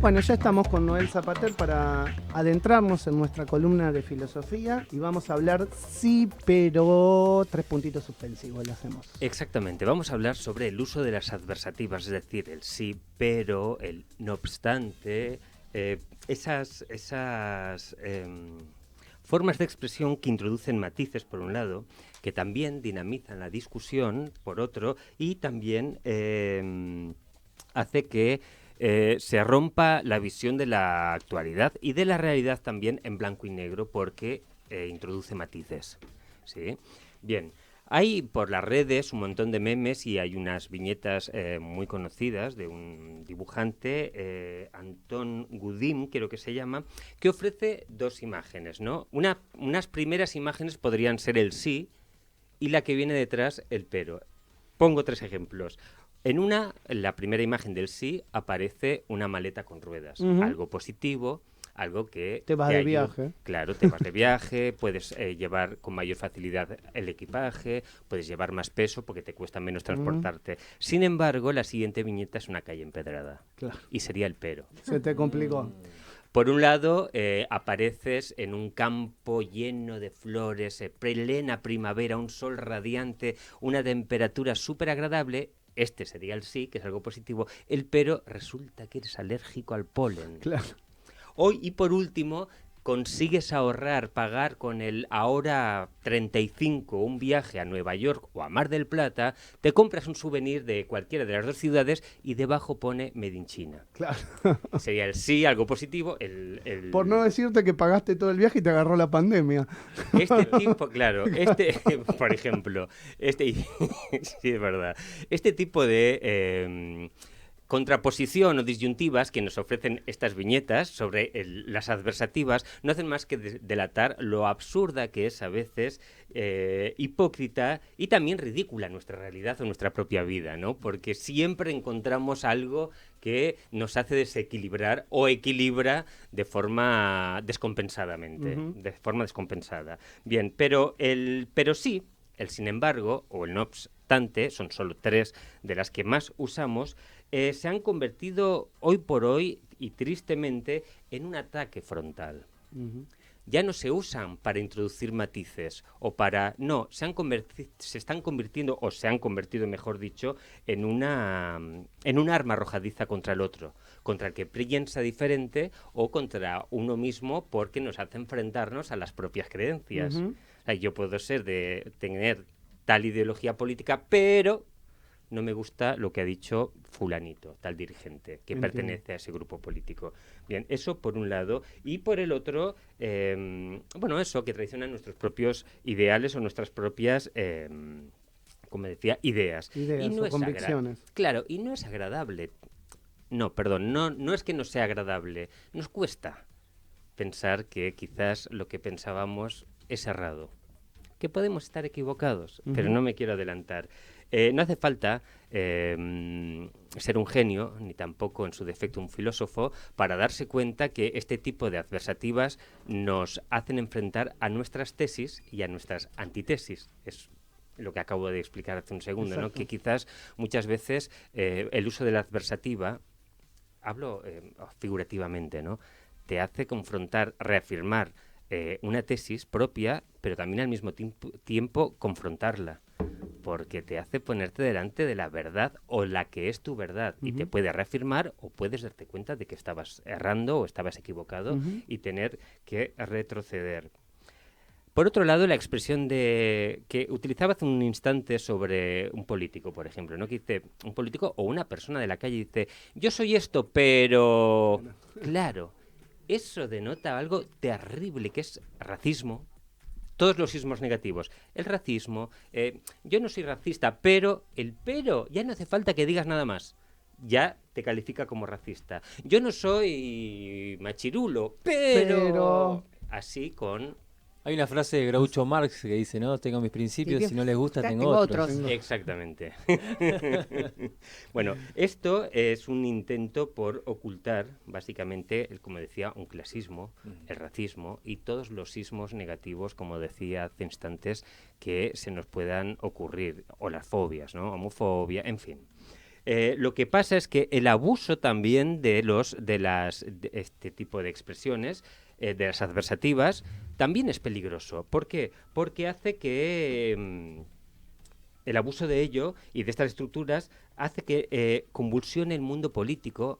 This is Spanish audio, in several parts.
Bueno, ya estamos con Noel Zapater para adentrarnos en nuestra columna de filosofía y vamos a hablar sí, pero tres puntitos suspensivos le hacemos. Exactamente, vamos a hablar sobre el uso de las adversativas, es decir, el sí, pero, el no obstante, esas formas de expresión que introducen matices, por un lado, que también dinamizan la discusión, por otro, y también hace que se rompa la visión de la actualidad y de la realidad también en blanco y negro porque introduce matices. ¿Sí? Bien, hay por las redes un montón de memes y hay unas viñetas muy conocidas de un dibujante, Anton Gudim, creo que se llama, que ofrece dos imágenes, ¿no? Unas primeras imágenes podrían ser el sí y la que viene detrás el pero. Pongo tres ejemplos. En la primera imagen del sí, aparece una maleta con ruedas. Algo positivo, algo que Te vas de viaje. Claro, te vas de viaje, puedes llevar con mayor facilidad el equipaje, puedes llevar más peso porque te cuesta menos transportarte. Sin embargo, la siguiente viñeta es una calle empedrada. Claro. Y sería el pero. Se te complicó. Por un lado, apareces en un campo lleno de flores, plena primavera, un sol radiante, una temperatura súper agradable. Este sería el sí, que es algo positivo. El pero resulta que eres alérgico al polen. Claro. Hoy, y por último, consigues pagar con el ahora 35 un viaje a Nueva York o a Mar del Plata, te compras un souvenir de cualquiera de las dos ciudades y debajo pone Made in China. Claro. Sería el sí, algo positivo. Por no decirte que pagaste todo el viaje y te agarró la pandemia. Este tipo, claro, por ejemplo, sí, es verdad. Este tipo de contraposición o disyuntivas que nos ofrecen estas viñetas sobre las adversativas no hacen más que delatar lo absurda que es a veces, hipócrita y también ridícula nuestra realidad o nuestra propia vida, ¿no? Porque siempre encontramos algo que nos hace desequilibrar o equilibra de forma descompensadamente, de forma descompensada. Bien, pero sí, el sin embargo o el no obstante, son solo tres de las que más usamos, se han convertido hoy por hoy y tristemente en un ataque frontal. Ya no se usan para introducir matices o para... No, se están convirtiendo, o se han convertido, mejor dicho, en un arma arrojadiza contra el otro, contra el que piensa diferente o contra uno mismo porque nos hace enfrentarnos a las propias creencias. O sea, yo puedo tener tal ideología política, pero no me gusta lo que ha dicho fulanito, tal dirigente, que pertenece a ese grupo político. Bien, eso por un lado. Y por el otro, eso, que traicionan nuestros propios ideales o nuestras propias, como decía, ideas. Ideas y no o convicciones. Claro, y no es agradable. No, perdón, no es que no sea agradable. Nos cuesta pensar que quizás lo que pensábamos es errado. Que podemos estar equivocados, pero no me quiero adelantar. No hace falta ser un genio, ni tampoco en su defecto un filósofo, para darse cuenta que este tipo de adversativas nos hacen enfrentar a nuestras tesis y a nuestras antitesis. Es lo que acabo de explicar hace un segundo, ¿no? Que quizás muchas veces el uso de la adversativa, hablo figurativamente, ¿no? Te hace confrontar, reafirmar una tesis propia, pero también al mismo tiempo confrontarla, porque te hace ponerte delante de la verdad o la que es tu verdad y te puede reafirmar o puedes darte cuenta de que estabas errando o estabas equivocado y tener que retroceder. Por otro lado, la expresión que utilizaba hace un instante sobre un político, por ejemplo, ¿no? Que dice, un político o una persona de la calle dice, yo soy esto, pero... Claro, eso denota algo terrible, que es racismo. Todos los sismos negativos. El racismo, yo no soy racista, pero el pero, ya no hace falta que digas nada más. Ya te califica como racista. Yo no soy machirulo, pero... Así con... Hay una frase de Groucho Marx que dice, ¿no? Tengo mis principios, si no les gusta, tengo otros. Exactamente. Bueno, esto es un intento por ocultar, básicamente, como decía, un clasismo, el racismo y todos los sismos negativos, como decía hace instantes, que se nos puedan ocurrir, o las fobias, ¿no? Homofobia, en fin. Lo que pasa es que el abuso también de este tipo de expresiones, de las adversativas, también es peligroso. ¿Por qué? Porque hace que el abuso de ello y de estas estructuras hace que convulsione el mundo político,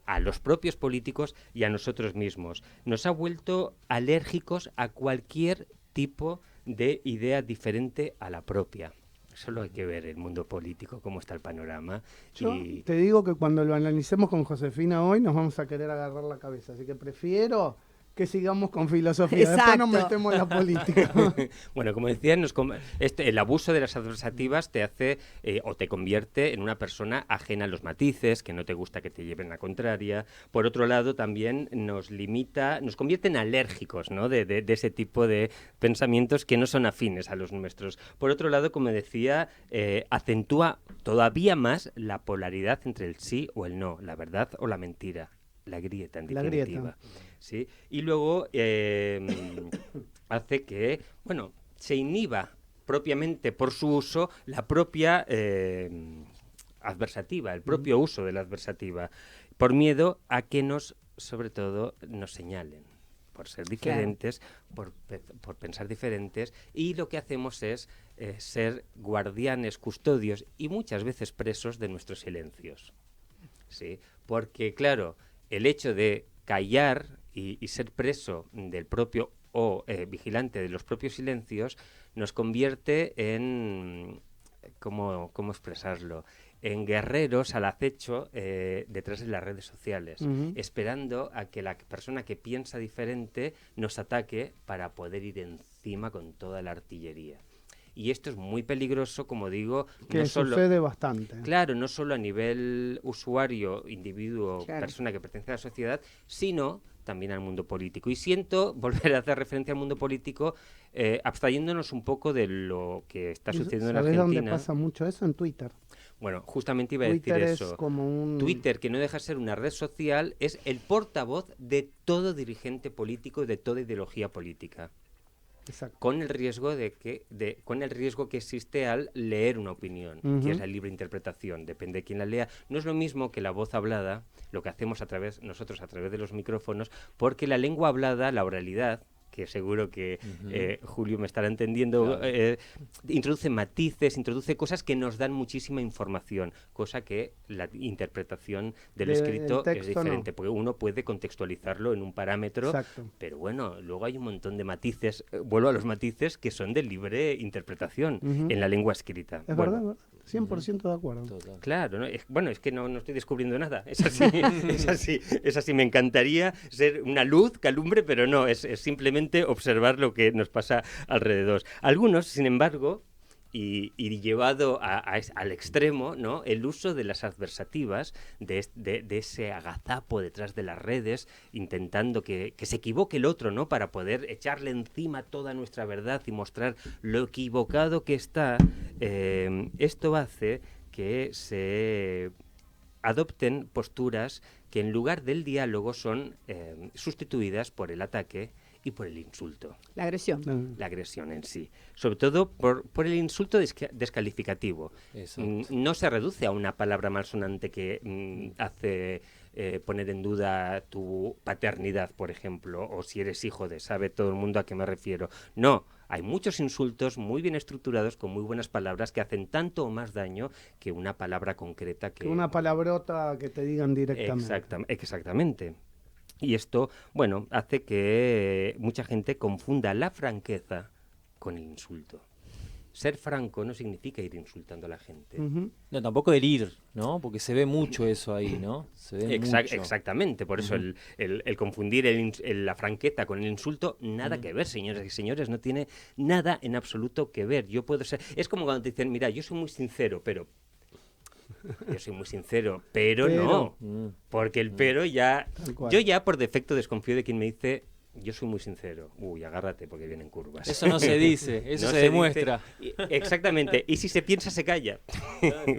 a los propios políticos y a nosotros mismos. Nos ha vuelto alérgicos a cualquier tipo de idea diferente a la propia. Solo hay que ver el mundo político, cómo está el panorama. Yo te digo que cuando lo analicemos con Josefina hoy nos vamos a querer agarrar la cabeza, así que prefiero que sigamos con filosofía. Exacto. Después nos metemos en la política. Bueno, como decía, el abuso de las adversativas te hace o te convierte en una persona ajena a los matices, que no te gusta que te lleven la contraria. Por otro lado, también nos limita, nos convierte en alérgicos, ¿no? de ese tipo de pensamientos que no son afines a los nuestros. Por otro lado, como decía, acentúa todavía más la polaridad entre el sí o el no, la verdad o la mentira. La grieta, en definitiva. La grieta. ¿Sí? Y luego hace que, bueno, se inhiba propiamente por su uso la propia adversativa, el propio uso de la adversativa, por miedo a que sobre todo, nos señalen, por ser diferentes, claro, por pensar diferentes, y lo que hacemos es ser guardianes, custodios y muchas veces presos de nuestros silencios. ¿Sí? Porque, claro, el hecho de callar y ser preso del propio o vigilante de los propios silencios nos convierte en, ¿cómo expresarlo?, en guerreros al acecho detrás de las redes sociales, esperando a que la persona que piensa diferente nos ataque para poder ir encima con toda la artillería. Y esto es muy peligroso, como digo. Que sucede bastante. Claro, no solo a nivel usuario, individuo, claro, persona que pertenece a la sociedad, sino también al mundo político. Y siento volver a hacer referencia al mundo político, abstrayéndonos un poco de lo que está sucediendo en Argentina. ¿Sabes dónde pasa mucho eso? En Twitter. Bueno, justamente iba a Twitter decir es eso. Como un... Twitter, que no deja de ser una red social, es el portavoz de todo dirigente político y de toda ideología política. Exacto. Con el riesgo con el riesgo que existe al leer una opinión, que es la libre interpretación, depende de quién la lea. No es lo mismo que la voz hablada, lo que hacemos nosotros a través de los micrófonos, porque la lengua hablada, la oralidad, que seguro que Julio me estará entendiendo, claro, introduce matices, introduce cosas que nos dan muchísima información, cosa que la interpretación del escrito es diferente, porque uno puede contextualizarlo en un parámetro, exacto, pero bueno, luego hay un montón de matices, vuelvo a los matices, que son de libre interpretación en la lengua escrita. Es verdad, 100% de acuerdo. Total. Claro, ¿no? Es que no estoy descubriendo nada, es así, me encantaría ser una luz, calumbre, pero no, es simplemente observar lo que nos pasa alrededor. Algunos, sin embargo, y llevado al extremo, ¿no?, el uso de las adversativas, de ese agazapo detrás de las redes, intentando que se equivoque el otro, ¿no?, para poder echarle encima toda nuestra verdad y mostrar lo equivocado que está. Esto hace que se adopten posturas que en lugar del diálogo son sustituidas por el ataque y por el insulto. La agresión. La agresión en sí. Sobre todo por el insulto descalificativo. No se reduce a una palabra malsonante que hace poner en duda tu paternidad, por ejemplo, o si eres hijo de, sabe todo el mundo a qué me refiero. No, hay muchos insultos muy bien estructurados, con muy buenas palabras, que hacen tanto o más daño que una palabra concreta que una palabrota que te digan directamente. Exactamente. Y esto, bueno, hace que mucha gente confunda la franqueza con el insulto. Ser franco no significa ir insultando a la gente. No, tampoco herir, ¿no? Porque se ve mucho eso ahí, ¿no? Se ve mucho. Exactamente, por eso el confundir la franqueza con el insulto, nada que ver, señoras y señores, no tiene nada en absoluto que ver. Yo puedo ser... Es como cuando te dicen, mira, yo soy muy sincero, pero... Yo soy muy sincero, pero no, porque el pero ya... Yo ya por defecto desconfío de quien me dice, yo soy muy sincero. Uy, agárrate porque vienen curvas. Eso no se dice, eso no se demuestra. Exactamente, y si se piensa se calla.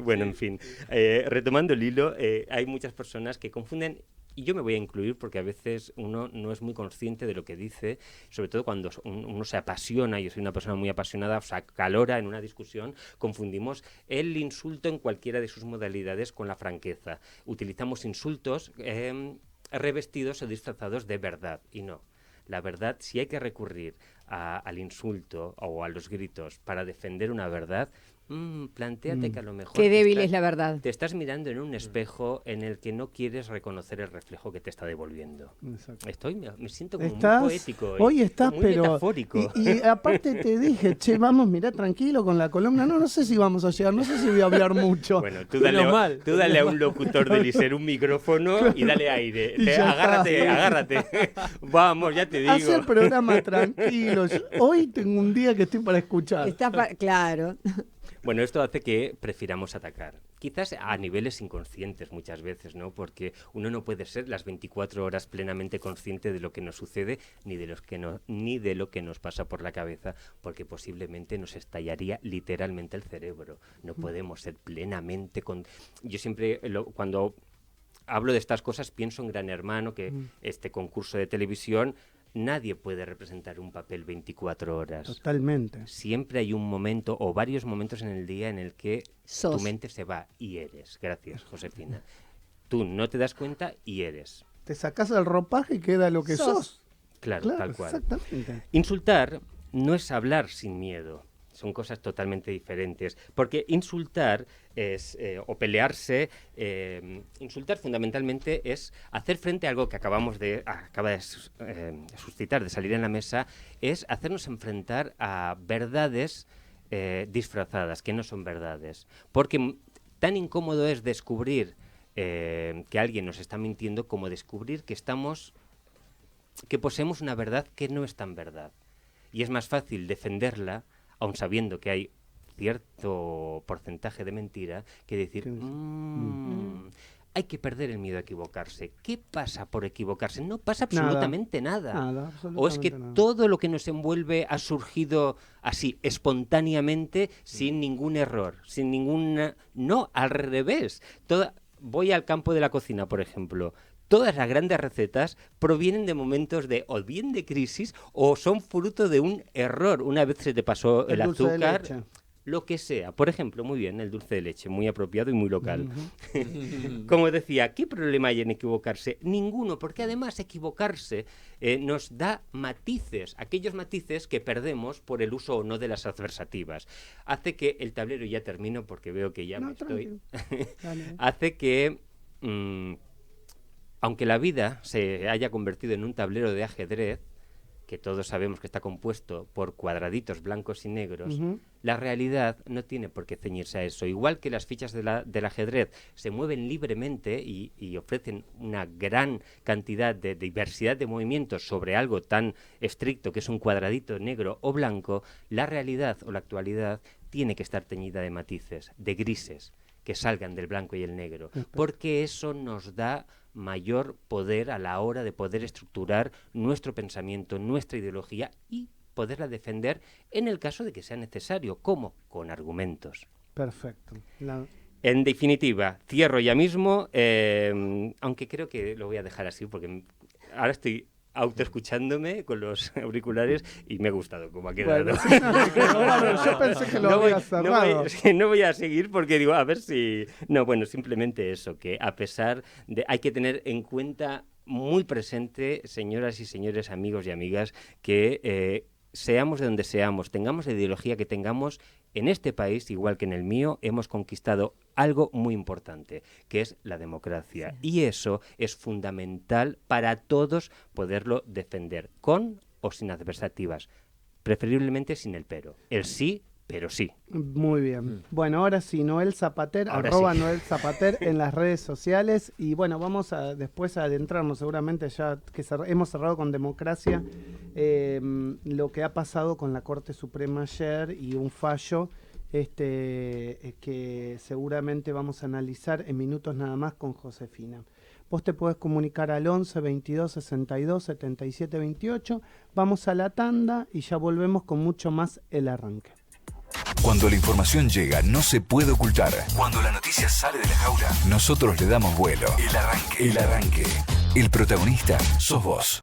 Bueno, en fin, retomando el hilo, hay muchas personas que confunden y yo me voy a incluir porque a veces uno no es muy consciente de lo que dice, sobre todo cuando uno se apasiona, yo soy una persona muy apasionada, se acalora en una discusión, confundimos el insulto en cualquiera de sus modalidades con la franqueza. Utilizamos insultos revestidos o disfrazados de verdad, y no. La verdad, si hay que recurrir al insulto o a los gritos para defender una verdad, plantéate que a lo mejor... Qué débil es la verdad. Te estás mirando en un espejo en el que no quieres reconocer el reflejo que te está devolviendo. Exacto. Me siento como muy poético hoy estás, muy pero metafórico. Y aparte te dije, vamos, mirá, tranquilo con la columna. No sé si vamos a llegar, no sé si voy a hablar mucho. Bueno, tú dale a un locutor del ISER un micrófono y dale aire. Agárrate. Vamos, ya te digo. Haz el programa tranquilo. Hoy tengo un día que estoy para escuchar. Claro. Bueno, esto hace que prefiramos atacar. Quizás a niveles inconscientes muchas veces, ¿no? Porque uno no puede ser las 24 horas plenamente consciente de lo que nos sucede ni de lo que nos pasa por la cabeza, porque posiblemente nos estallaría literalmente el cerebro. No podemos ser plenamente... Yo siempre, cuando hablo de estas cosas, pienso en Gran Hermano, que este concurso de televisión... Nadie puede representar un papel 24 horas. Totalmente. Siempre hay un momento o varios momentos en el día en el que tu mente se va y eres. Gracias, Josefina. Tú no te das cuenta y eres. Te sacas el ropaje y queda lo que sos. Claro, tal cual. Exactamente. Insultar no es hablar sin miedo. Son cosas totalmente diferentes. Porque insultar o pelearse, insultar fundamentalmente es hacer frente a algo que acaba de suscitar, de salir en la mesa, es hacernos enfrentar a verdades disfrazadas, que no son verdades. Porque tan incómodo es descubrir que alguien nos está mintiendo como descubrir que poseemos una verdad que no es tan verdad. Y es más fácil defenderla aun sabiendo que hay cierto porcentaje de mentira, que decir, hay que perder el miedo a equivocarse. ¿Qué pasa por equivocarse? No pasa absolutamente nada. O es que todo lo que nos envuelve ha surgido así, espontáneamente, sin ningún error, sin ninguna... No, al revés. Voy al campo de la cocina, por ejemplo. Todas las grandes recetas provienen de momentos o bien de crisis o son fruto de un error. Una vez se te pasó el azúcar, lo que sea. Por ejemplo, muy bien, el dulce de leche, muy apropiado y muy local. Como decía, ¿qué problema hay en equivocarse? Ninguno, porque además equivocarse nos da matices, aquellos matices que perdemos por el uso o no de las adversativas. Hace que el tablero, ya termino porque veo que ya hace que... aunque la vida se haya convertido en un tablero de ajedrez, que todos sabemos que está compuesto por cuadraditos blancos y negros, la realidad no tiene por qué ceñirse a eso. Igual que las fichas del ajedrez se mueven libremente y ofrecen una gran cantidad de diversidad de movimientos sobre algo tan estricto que es un cuadradito negro o blanco, la realidad o la actualidad tiene que estar teñida de matices, de grises, que salgan del blanco y el negro, porque eso nos da mayor poder a la hora de poder estructurar nuestro pensamiento, nuestra ideología y poderla defender en el caso de que sea necesario. ¿Cómo? Con argumentos. Perfecto. En definitiva, cierro ya mismo, aunque creo que lo voy a dejar así porque ahora estoy autoescuchándome con los auriculares y me ha gustado cómo ha quedado. Bueno, yo pensé que lo había cerrado. No voy a seguir porque digo, a ver si... No, bueno, simplemente eso, que a pesar de... Hay que tener en cuenta muy presente, señoras y señores, amigos y amigas, que seamos de donde seamos, tengamos la ideología que tengamos, en este país, igual que en el mío, hemos conquistado algo muy importante, que es la democracia. Sí. Y eso es fundamental para todos poderlo defender, con o sin adversativas, preferiblemente sin el pero. El sí, pero sí. Muy bien. Bueno, ahora sí, Noel Zapater, @ Noel Zapater en las redes sociales. Y bueno, vamos después a adentrarnos, seguramente ya que hemos cerrado con democracia, lo que ha pasado con la Corte Suprema ayer y un fallo que seguramente vamos a analizar en minutos nada más con Josefina. Vos te podés comunicar al 11 22 62 77 28. Vamos a la tanda y ya volvemos con mucho más El Arranque. Cuando la información llega, no se puede ocultar. Cuando la noticia sale de la jaula, nosotros le damos vuelo. El Arranque. El Arranque. El protagonista sos vos.